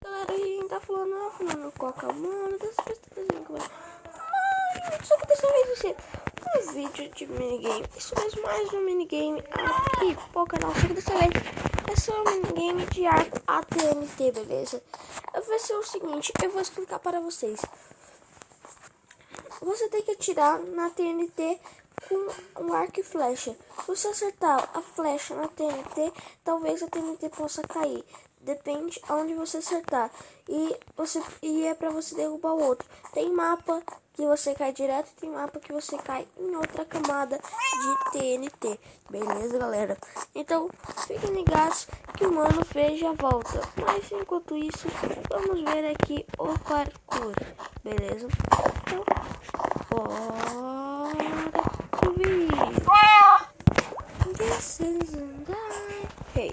Galera, a gente tá falando Coca, mano, dessa vez tá desenhando como só que dessa vez vai ser um vídeo de minigame. Isso mesmo, mais um minigame aqui pro canal. Só que dessa vez é só um minigame de arco AT&T, beleza? Vai ser o seguinte, eu vou explicar para vocês. Você tem que atirar na TNT com um arco e flecha. Se você acertar a flecha na TNT, talvez a TNT possa cair. Depende aonde você acertar. E é pra você derrubar o outro. Tem mapa que você cai direto, tem mapa que você cai em outra camada de TNT. Beleza, galera? Então, fiquem ligados que o mano fez já volta. Mas enquanto isso, vamos ver aqui o parkour. Beleza? Então, bora subir. This is a hey.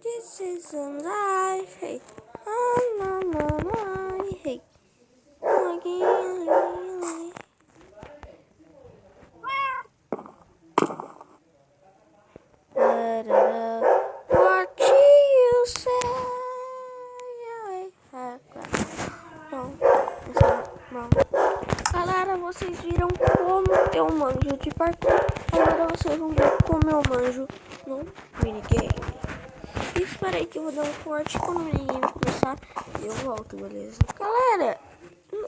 This is a life, hey. Hey. What you say? Não. Galera, vocês viram como eu manjo de parkour. Agora vocês vão ver como eu manjo no minigame. Espera aí que eu vou dar um corte quando o minigame começar e eu volto, beleza? Galera,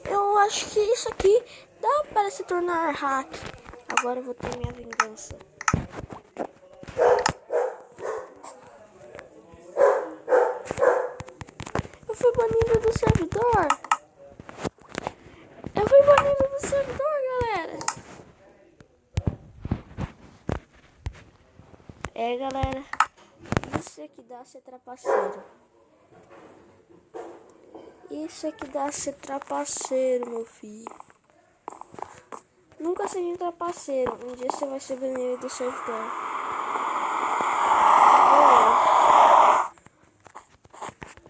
eu acho que isso aqui dá para se tornar hack. Agora eu vou ter minha vingança. Eu fui banido do servidor. Eu fui banido do servidor, galera. É, galera. Isso aqui dá ser trapaceiro. Isso aqui dá ser trapaceiro, meu filho. Nunca seja trapaceiro. Um dia você vai ser banido do servidor.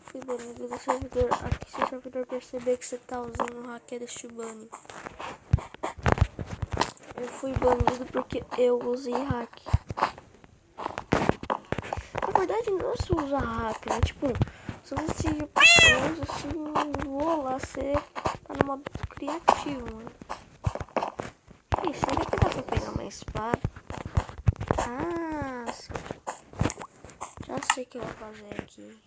Fui banido do servidor. Aqui se o servidor perceber que você tá usando o hacker deste banner. Eu fui banido porque eu usei hack. Na verdade não se usa hack, né? Tipo, se você usa assim, vou lá, você tá no modo criativo, mano. Ih, será que dá pra pegar uma espada? Ah, já sei o que eu vou fazer aqui.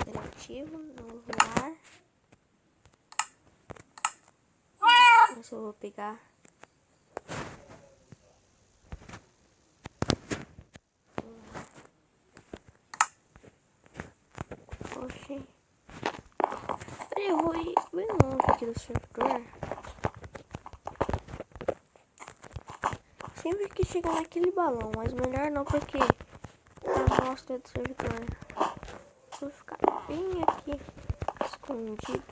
Criativo, novo ar. Não sei se eu vou pegar. Oxi. Eu vou ir bem longe aqui do servidor. Sempre que chegar naquele balão, mas melhor não porque a amostra do servidor. Vou ficar bem aqui escondido.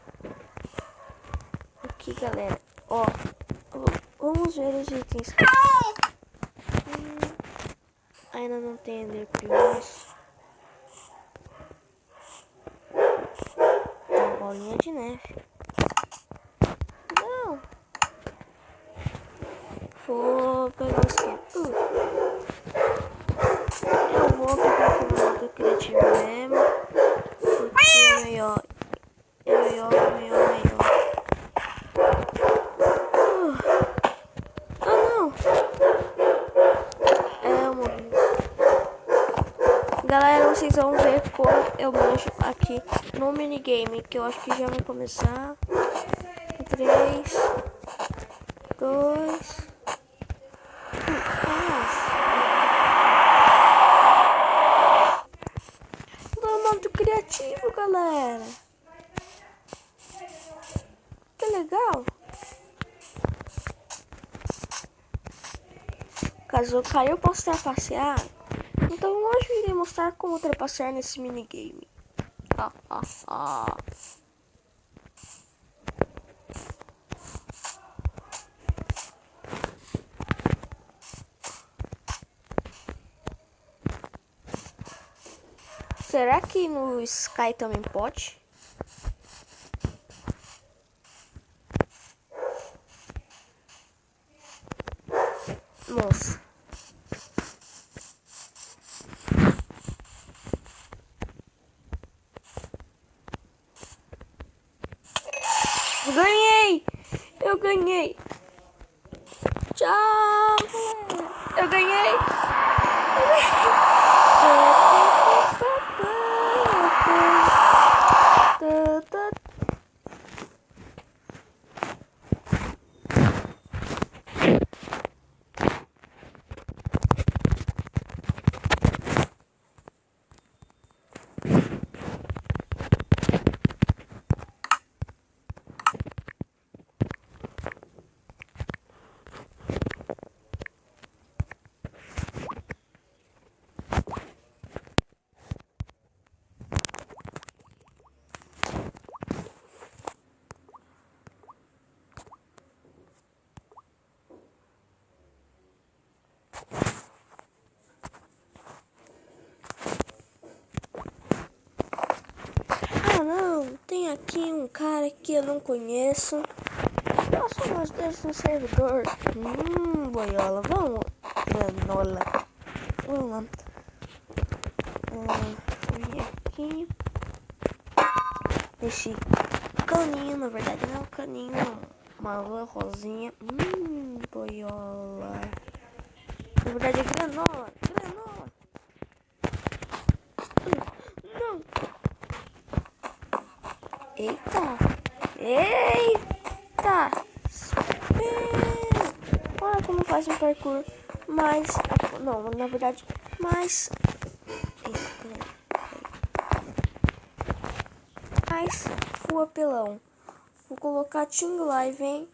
Aqui, galera. Ó, vamos ver os itens. Ainda não tem Ender Pearls. Bolinha de neve. Não. Vou pegar o esquema. Eu vou ficar com o modo criativo mesmo. Porque é melhor. Não. Eu morri. Galera, vocês vão ver como eu mexo aqui no minigame. Que eu acho que já vai começar. 3, 2, modo criativo, galera. Que legal. Caso eu caia, eu posso trapacear. Então hoje eu irei mostrar como trapacear nesse minigame. Será que no Sky também pode? Nossa. Ganhei! Eu ganhei! Tchau, galera! Eu ganhei! Não, tem aqui um cara que eu não conheço. Nós somos desse servidor. Boiola, vamos. Granola. Vamos lá. Vem aqui. Esse caninho, na verdade não é um caninho, uma lua rosinha. Boiola. Na verdade é granola. Não. Eita! Olha como faz um parkour mais... Não, na verdade, mais... Mais full apelão. Vou colocar Ting Live, hein?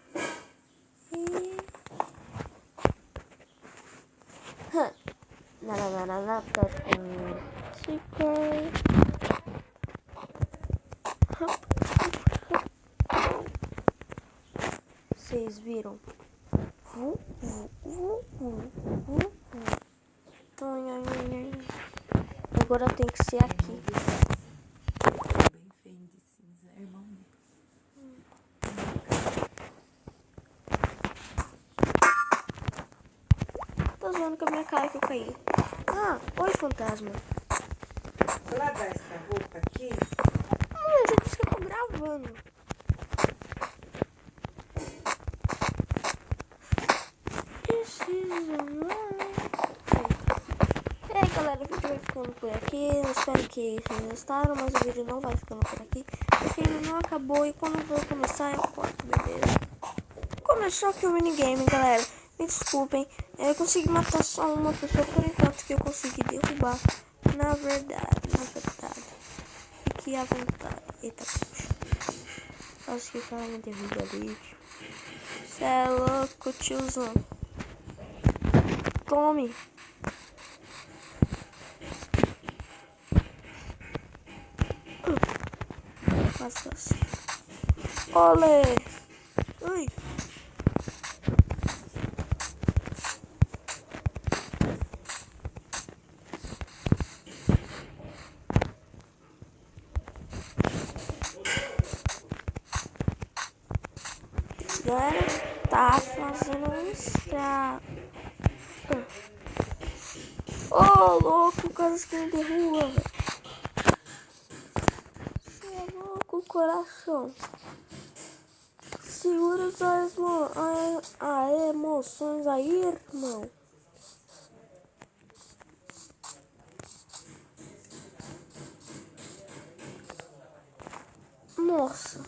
Vocês viram? Agora tem que ser aqui. Bem feio de cinza, irmão. Tô zoando com a minha cara que eu caí. Oi, fantasma. Vou lavar essa roupa aqui. Eu já disse que eu tô gravando. E aí, galera, o vídeo vai ficando por aqui. Eu espero que vocês gostaram, mas o vídeo não vai ficando por aqui, porque ele não acabou. E quando for começar, eu corto, beleza? Começou aqui o minigame, galera. Me desculpem, eu consegui matar só uma pessoa por enquanto, que eu consegui derrubar. Na verdade. Fique à vontade. Eita, puxa. Acho que o cara me derruba ali. Cê é louco, tiozão. Tome. Nossa. Olê. Ui. galera, tá fazendo um estrago. Ô, louco, o cara que me derruba, velho. Você é louco, coração. Segura as emoções aí, irmão. Nossa.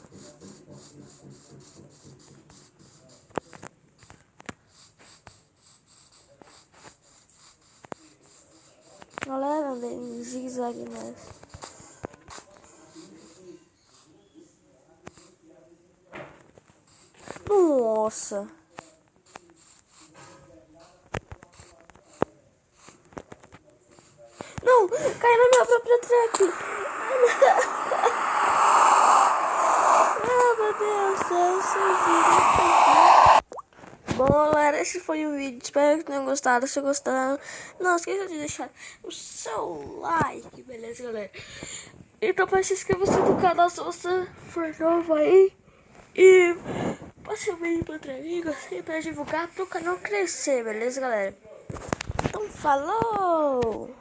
Galera, andei em zigue-zague nessa. Nossa. Não, cai na minha própria trap. Ah, meu Deus do céu, bom, galera, esse foi o vídeo. Espero que tenham gostado. Se gostaram, não esqueça de deixar o seu like, beleza, galera? Então, para se inscrever no canal se você for novo aí. E passe o vídeo para outro amigo, assim, para divulgar para o canal crescer, beleza, galera? Então, falou!